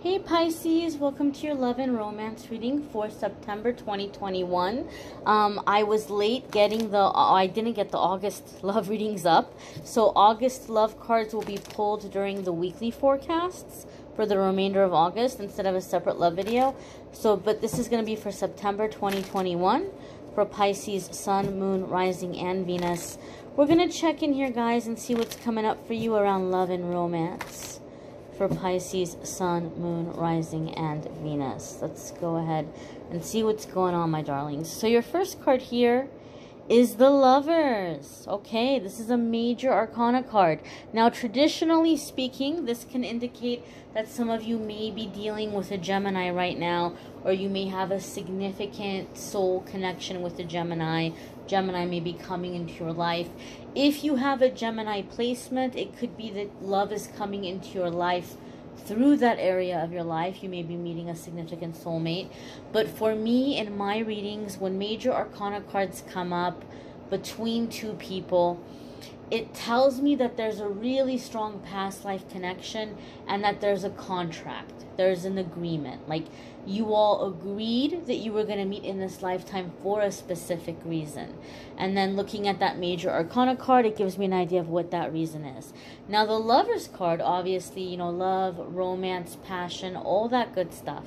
Hey Pisces, welcome to your love and romance reading for September 2021. I was late getting I didn't get the August love readings up. So August love cards will be pulled during the weekly forecasts for the remainder of August instead of a separate love video. But this is going to be for September 2021 for Pisces, Sun, Moon, Rising, and Venus. We're going to check in here, guys, and see what's coming up for you around love and romance. For Pisces, Sun, Moon, Rising, and Venus. Let's go ahead and see what's going on, my darlings. So your first card here is the Lovers. Okay, this is a major arcana card. Now, traditionally speaking, this can indicate that some of you may be dealing with a Gemini right now, or you may have a significant soul connection with a Gemini. Gemini may be coming into your life. If you have a Gemini placement, it could be that love is coming into your life through that area of your life. You may be meeting a significant soulmate. But for me, in my readings, when major arcana cards come up between two people, it tells me that there's a really strong past life connection and that there's a contract. There's an agreement. Like, you all agreed that you were going to meet in this lifetime for a specific reason. And then looking at that major arcana card, it gives me an idea of what that reason is. Now, the Lovers card, obviously, you know, love, romance, passion, all that good stuff.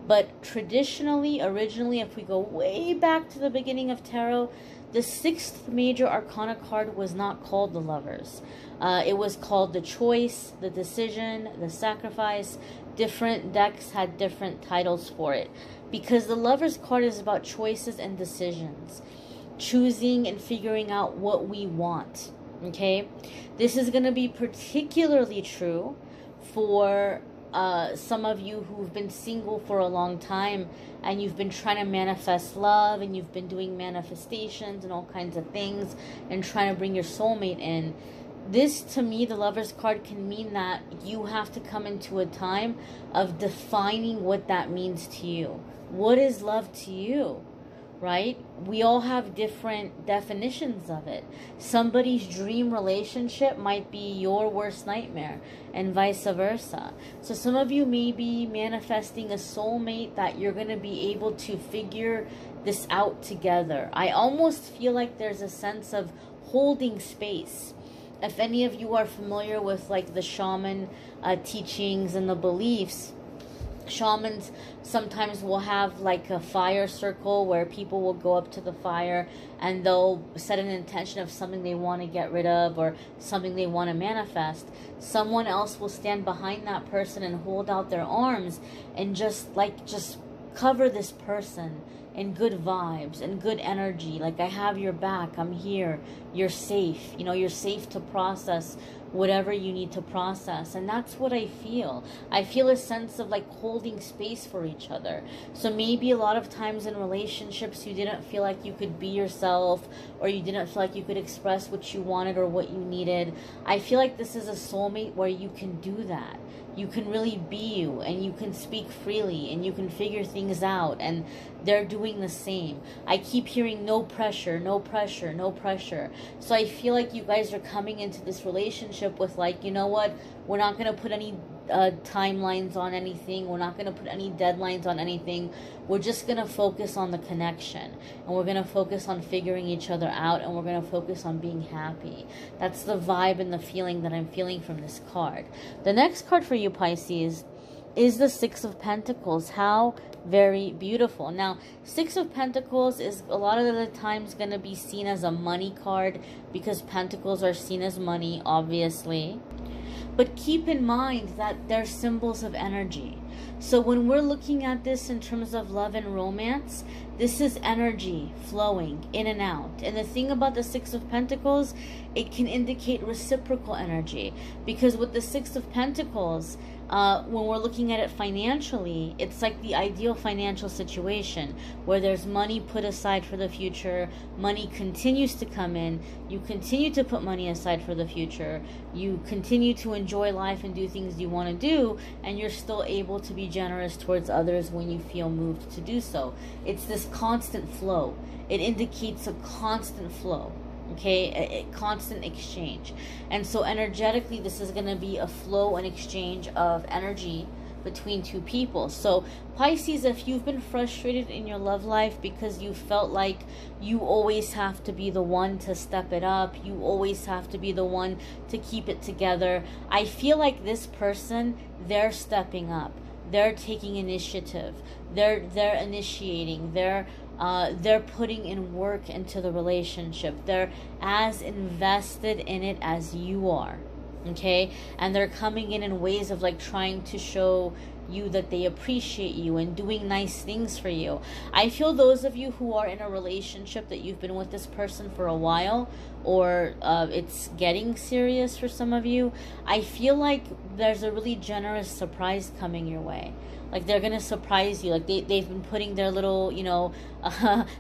But traditionally, originally, if we go way back to the beginning of tarot, the sixth major arcana card was not called the Lovers. It was called the Choice, the Decision, the Sacrifice. Different decks had different titles for it, because the Lovers card is about choices and decisions, choosing and figuring out what we want. Okay, this is going to be particularly true for some of you who've been single for a long time and you've been trying to manifest love, and you've been doing manifestations and all kinds of things and trying to bring your soulmate in. This, to me, the Lovers card can mean that you have to come into a time of defining what that means to you. What is love to you, right? We all have different definitions of it. Somebody's dream relationship might be your worst nightmare, and vice versa. So some of you may be manifesting a soulmate that you're going to be able to figure this out together. I almost feel like there's a sense of holding space. If any of you are familiar with like the shaman teachings and the beliefs, shamans sometimes will have like a fire circle where people will go up to the fire and they'll set an intention of something they want to get rid of or something they want to manifest. Someone else will stand behind that person and hold out their arms and just cover this person in good vibes and good energy. Like, I have your back, I'm here, you're safe. You know, you're safe to process whatever you need to process. And that's what I feel. I feel a sense of like holding space for each other. So maybe a lot of times in relationships you didn't feel like you could be yourself, or you didn't feel like you could express what you wanted or what you needed. I feel like this is a soulmate where you can do that. You can really be you, and you can speak freely, and you can figure things out, and they're doing the same. I keep hearing no pressure, no pressure, no pressure. So I feel like you guys are coming into this relationship with like, you know what, we're not going to put any timelines on anything. We're not going to put any deadlines on anything. We're just going to focus on the connection, and we're going to focus on figuring each other out, and we're going to focus on being happy. That's the vibe and the feeling that I'm feeling from this card. The next card for you, Pisces, is the Six of Pentacles. How very beautiful. Now, Six of Pentacles is a lot of the times going to be seen as a money card, because Pentacles are seen as money, obviously. But keep in mind that they're symbols of energy. So when we're looking at this in terms of love and romance, this is energy flowing in and out. And the thing about the Six of Pentacles, it can indicate reciprocal energy. Because with the Six of Pentacles, when we're looking at it financially, it's like the ideal financial situation where there's money put aside for the future, money continues to come in, you continue to put money aside for the future, you continue to enjoy life and do things you want to do, and you're still able to be generous towards others when you feel moved to do so. It's this constant flow. It indicates a constant flow. Okay, a constant exchange. And so energetically, this is going to be a flow and exchange of energy between two people. So Pisces, if you've been frustrated in your love life because you felt like you always have to be the one to step it up, you always have to be the one to keep it together, I feel like this person, they're stepping up. They're taking initiative. They're initiating. They're putting in work into the relationship. They're as invested in it as you are. Okay? And they're coming in ways of like trying to show you that they appreciate you and doing nice things for you. I feel those of you who are in a relationship that you've been with this person for a while, or it's getting serious for some of you, I feel like there's a really generous surprise coming your way. Like they're gonna surprise you. Like they've been putting their little, you know,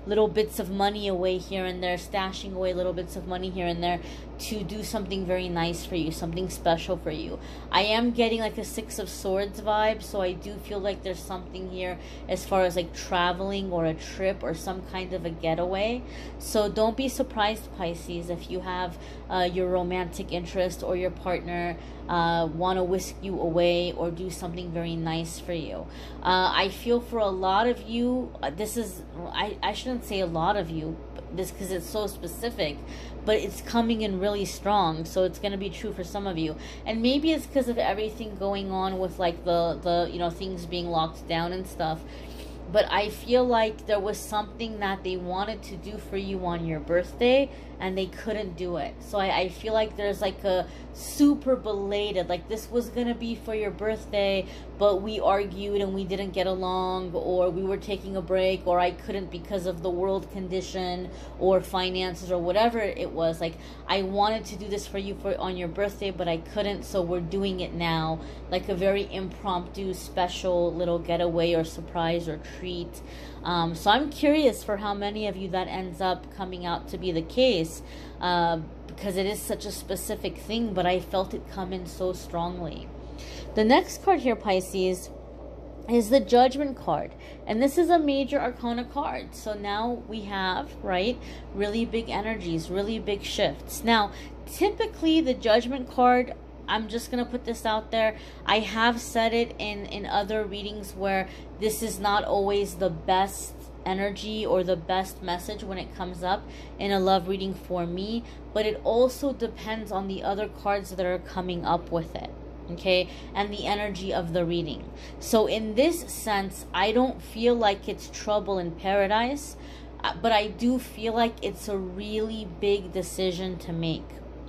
little bits of money away here and there, stashing away little bits of money here and there to do something very nice for you, something special for you. I am getting like a Six of Swords vibe, so I do feel like there's something here as far as like traveling or a trip or some kind of a getaway. So don't be surprised, Pisces, if you have your romantic interest or your partner want to whisk you away or do something very nice for you. I feel for a lot of you, this is, I shouldn't say a lot of you, this because it's so specific, but it's coming in really strong, so it's going to be true for some of you. And maybe it's because of everything going on with like the you know, things being locked down and stuff. But I feel like there was something that they wanted to do for you on your birthday and they couldn't do it. So I feel like there's like a super belated, like this was going to be for your birthday, but we argued and we didn't get along, or we were taking a break, or I couldn't because of the world condition or finances or whatever it was. Like I wanted to do this for you on your birthday, but I couldn't, so we're doing it now. Like a very impromptu, special little getaway or surprise or treat. So I'm curious for how many of you that ends up coming out to be the case, because it is such a specific thing, but I felt it come in so strongly. The next card here, Pisces, is the Judgment card, and this is a major arcana card. So now we have, right, really big energies, really big shifts. Now typically the Judgment card, I'm just going to put this out there, I have said it in other readings where this is not always the best energy or the best message when it comes up in a love reading for me, but it also depends on the other cards that are coming up with it. Okay, and the energy of the reading. So in this sense, I don't feel like it's trouble in paradise, but I do feel like it's a really big decision to make.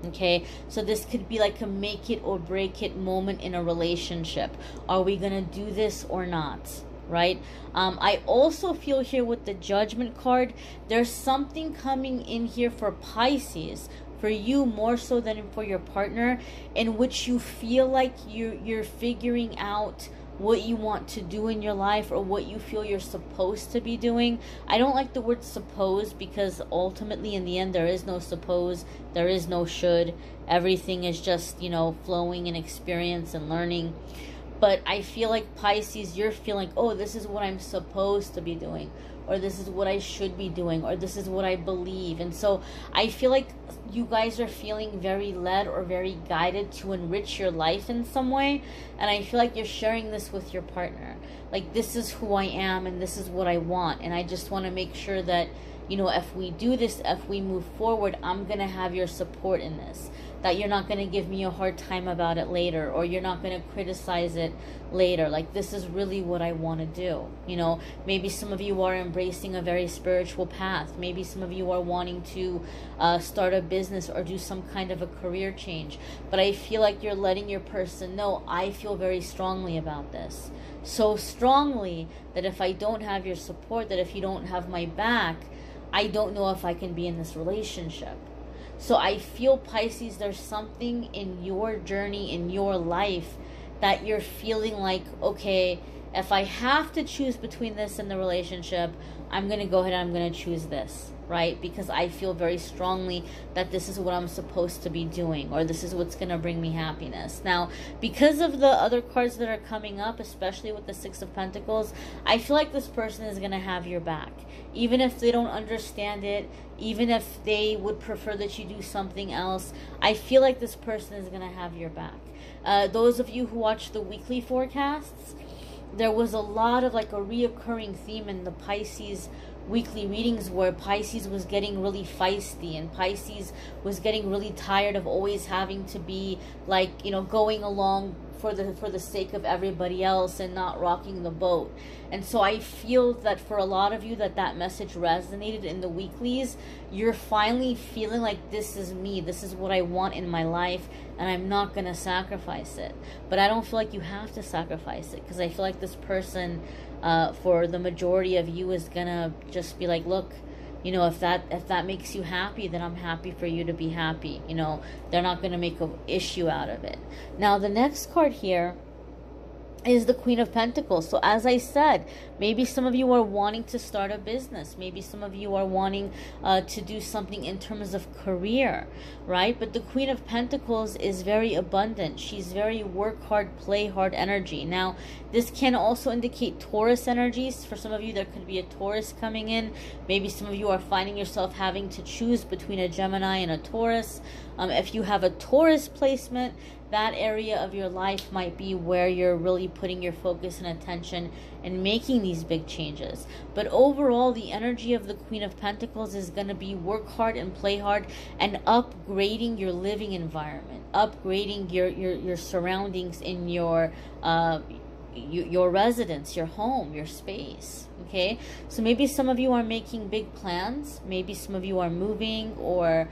Okay, so this could be like a make it or break it moment in a relationship. Are we gonna do this or not? Right? I also feel here with the Judgment card, there's something coming in here for Pisces, for you more so than for your partner, in which you feel like you're figuring out what you want to do in your life, or what you feel you're supposed to be doing. I don't like the word suppose, because ultimately in the end there is no suppose, there is no should. Everything is just, you know, flowing in experience and learning. But I feel like Pisces, you're feeling, oh, this is what I'm supposed to be doing, or this is what I should be doing, or this is what I believe. And so I feel like you guys are feeling very led or very guided to enrich your life in some way. And I feel like you're sharing this with your partner. Like, this is who I am and this is what I want. And I just want to make sure that, you know, if we do this, if we move forward, I'm going to have your support in this. That you're not going to give me a hard time about it later, or you're not going to criticize it later. Like, this is really what I want to do. You know, maybe some of you are embracing a very spiritual path. Maybe some of you are wanting to start a business or do some kind of a career change. But I feel like you're letting your person know, I feel very strongly about this. So strongly that if I don't have your support, that if you don't have my back, I don't know if I can be in this relationship. So I feel, Pisces, there's something in your journey, in your life, that you're feeling like, okay, if I have to choose between this and the relationship, I'm going to go ahead and I'm going to choose this, right? Because I feel very strongly that this is what I'm supposed to be doing, or this is what's going to bring me happiness. Now, because of the other cards that are coming up, especially with the Six of Pentacles, I feel like this person is going to have your back. Even if they don't understand it, even if they would prefer that you do something else, I feel like this person is going to have your back. Those of you who watch the weekly forecasts, there was a lot of like a reoccurring theme in the Pisces weekly readings where Pisces was getting really feisty, and Pisces was getting really tired of always having to be like, you know, going along for the sake of everybody else and not rocking the boat. And so I feel that for a lot of you that message resonated in the weeklies. You're finally feeling like, this is me, this is what I want in my life, and I'm not gonna sacrifice it. But I don't feel like you have to sacrifice it, because I feel like this person, for the majority of you, is gonna just be like, look, you know, if that makes you happy, then I'm happy for you to be happy. You know, they're not going to make an issue out of it. Now, the next card here is the Queen of Pentacles. So as I said, maybe some of you are wanting to start a business. Maybe some of you are wanting to do something in terms of career, right? But the Queen of Pentacles is very abundant. She's very work hard, play hard energy. Now, this can also indicate Taurus energies. For some of you, there could be a Taurus coming in. Maybe some of you are finding yourself having to choose between a Gemini and a Taurus. If you have a Taurus placement, that area of your life might be where you're really putting your focus and attention and making these big changes. But overall, the energy of the Queen of Pentacles is going to be work hard and play hard, and upgrading your living environment, upgrading your surroundings in your residence, your home, your space. Okay, so maybe some of you are making big plans. Maybe some of you are moving or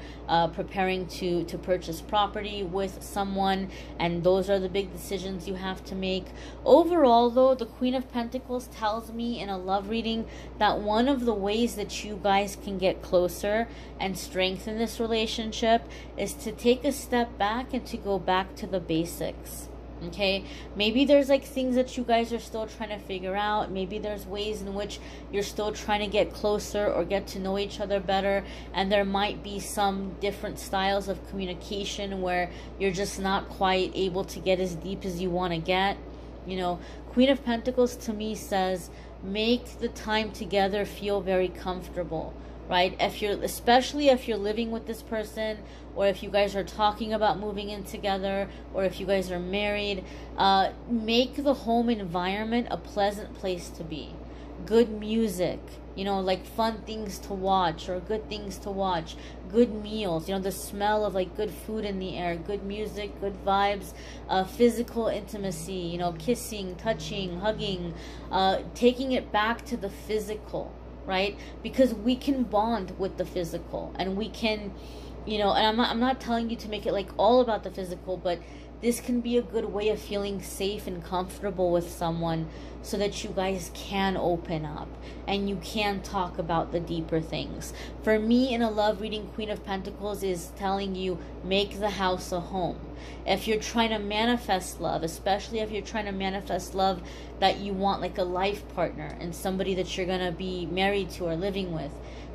preparing to purchase property with someone, and those are the big decisions you have to make. Overall, though, the Queen of Pentacles tells me in a love reading that one of the ways that you guys can get closer and strengthen this relationship is to take a step back and to go back to the basics. Okay, maybe there's like things that you guys are still trying to figure out. Maybe there's ways in which you're still trying to get closer or get to know each other better, and there might be some different styles of communication where you're just not quite able to get as deep as you want to get. You know, Queen of Pentacles to me says, make the time together feel very comfortable, right? Especially if you're living with this person, or if you guys are talking about moving in together, or if you guys are married, make the home environment a pleasant place to be. Good music, you know, like fun things to watch, or good things to watch, good meals, you know, the smell of like good food in the air, good music, good vibes, physical intimacy, you know, kissing, touching, hugging, taking it back to the physical, right? Because we can bond with the physical, and we can, you know, and I'm not telling you to make it like all about the physical, but this can be a good way of feeling safe and comfortable with someone, so that you guys can open up and you can talk about the deeper things. For me, in a love reading, Queen of Pentacles is telling you, make the house a home. If you're trying to manifest love, especially if you're trying to manifest love that you want, like a life partner and somebody that you're going to be married to or living with,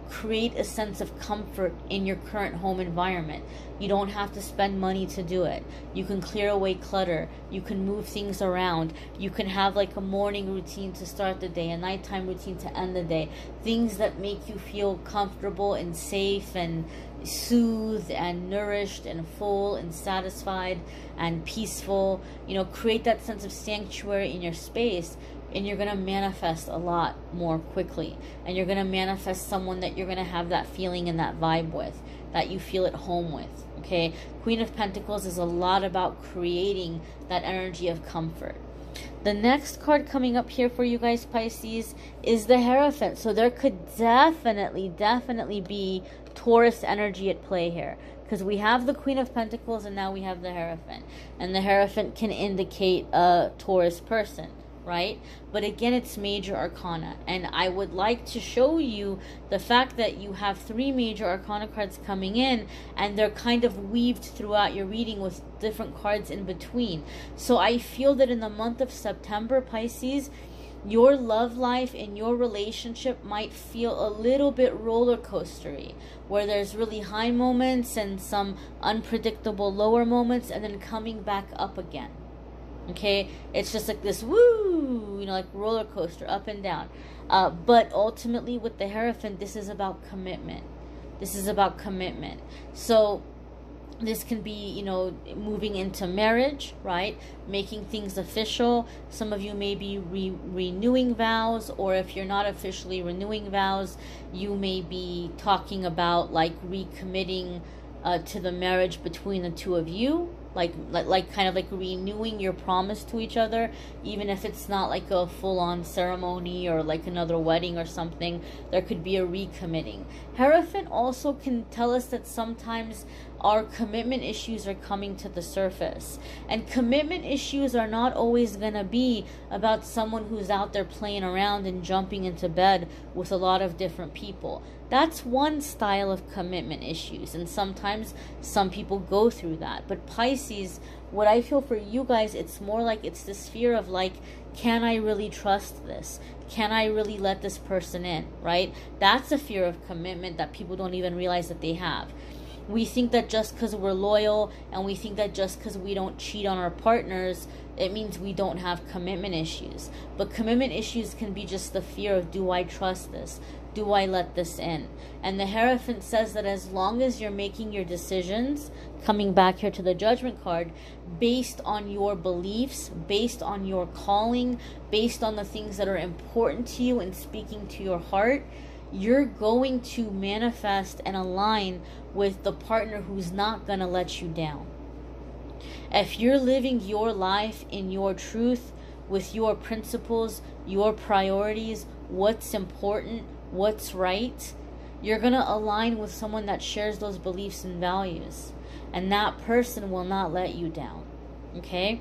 create a sense of comfort in your current home environment. You don't have to spend money to do it. You can clear away clutter. You can move things around. You can have like a morning routine to start the day, a nighttime routine to end the day. Things that make you feel comfortable and safe and soothed and nourished and full and satisfied and peaceful. You know, create that sense of sanctuary in your space, and you're going to manifest a lot more quickly. And you're going to manifest someone that you're going to have that feeling and that vibe with, that you feel at home with. Okay, Queen of Pentacles is a lot about creating that energy of comfort. The next card coming up here for you guys, Pisces, is the Hierophant. So there could definitely be Taurus energy at play here, because we have the Queen of Pentacles and now we have the Hierophant. And the Hierophant can indicate a Taurus person, right? But again, it's major arcana, and I would like to show you the fact that you have 3 major arcana cards coming in, and they're kind of weaved throughout your reading with different cards in between. So I feel that in the month of September, Pisces, your love life and your relationship might feel a little bit roller coastery, where there's really high moments and some unpredictable lower moments, and then coming back up again. Okay, it's just like this woo, you know, like roller coaster, up and down. But ultimately with the Hierophant, this is about commitment. This is about commitment. So This can be, you know, moving into marriage, right? Making things official. Some of you may be renewing vows, or if you're not officially renewing vows, you may be talking about like recommitting to the marriage between the two of you. Like kind of like renewing your promise to each other, even if it's not like a full-on ceremony or like another wedding or something. There could be a recommitting. Hierophant also can tell us that sometimes our commitment issues are coming to the surface, and commitment issues are not always going to be about someone who's out there playing around and jumping into bed with a lot of different people. That's one style of commitment issues, and sometimes some people go through that. But Pisces, what I feel for you guys, it's more like it's this fear of like, can I really trust this? Can I really let this person in, right? That's a fear of commitment that people don't even realize that they have. We think that just because we're loyal, and we think that just because we don't cheat on our partners, it means we don't have commitment issues. But commitment issues can be just the fear of, do I trust this? Do I let this in? And the Hierophant says that as long as you're making your decisions, coming back here to the Judgment card, based on your beliefs, based on your calling, based on the things that are important to you and speaking to your heart, you're going to manifest and align with the partner who's not going to let you down. If you're living your life in your truth, with your principles, your priorities, what's important, what's right, you're going to align with someone that shares those beliefs and values. And that person will not let you down. Okay?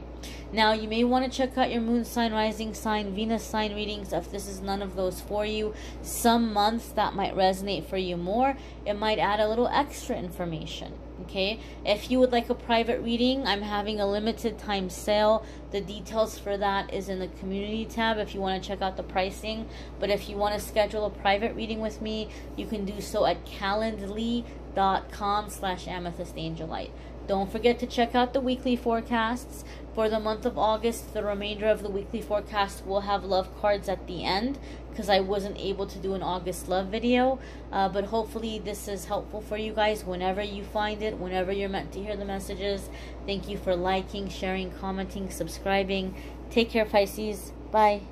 Now, you may want to check out your moon sign, rising sign, Venus sign readings if this is none of those for you. Some months that might resonate for you more. It might add a little extra information. Okay? If you would like a private reading, I'm having a limited time sale. The details for that is in the community tab if you want to check out the pricing. But if you want to schedule a private reading with me, you can do so at calendly.com/amethystangelite. Don't forget to check out the weekly forecasts. For the month of August, the remainder of the weekly forecast will have love cards at the end because I wasn't able to do an August love video. But hopefully this is helpful for you guys whenever you find it, whenever you're meant to hear the messages. Thank you for liking, sharing, commenting, subscribing. Take care, Pisces. Bye.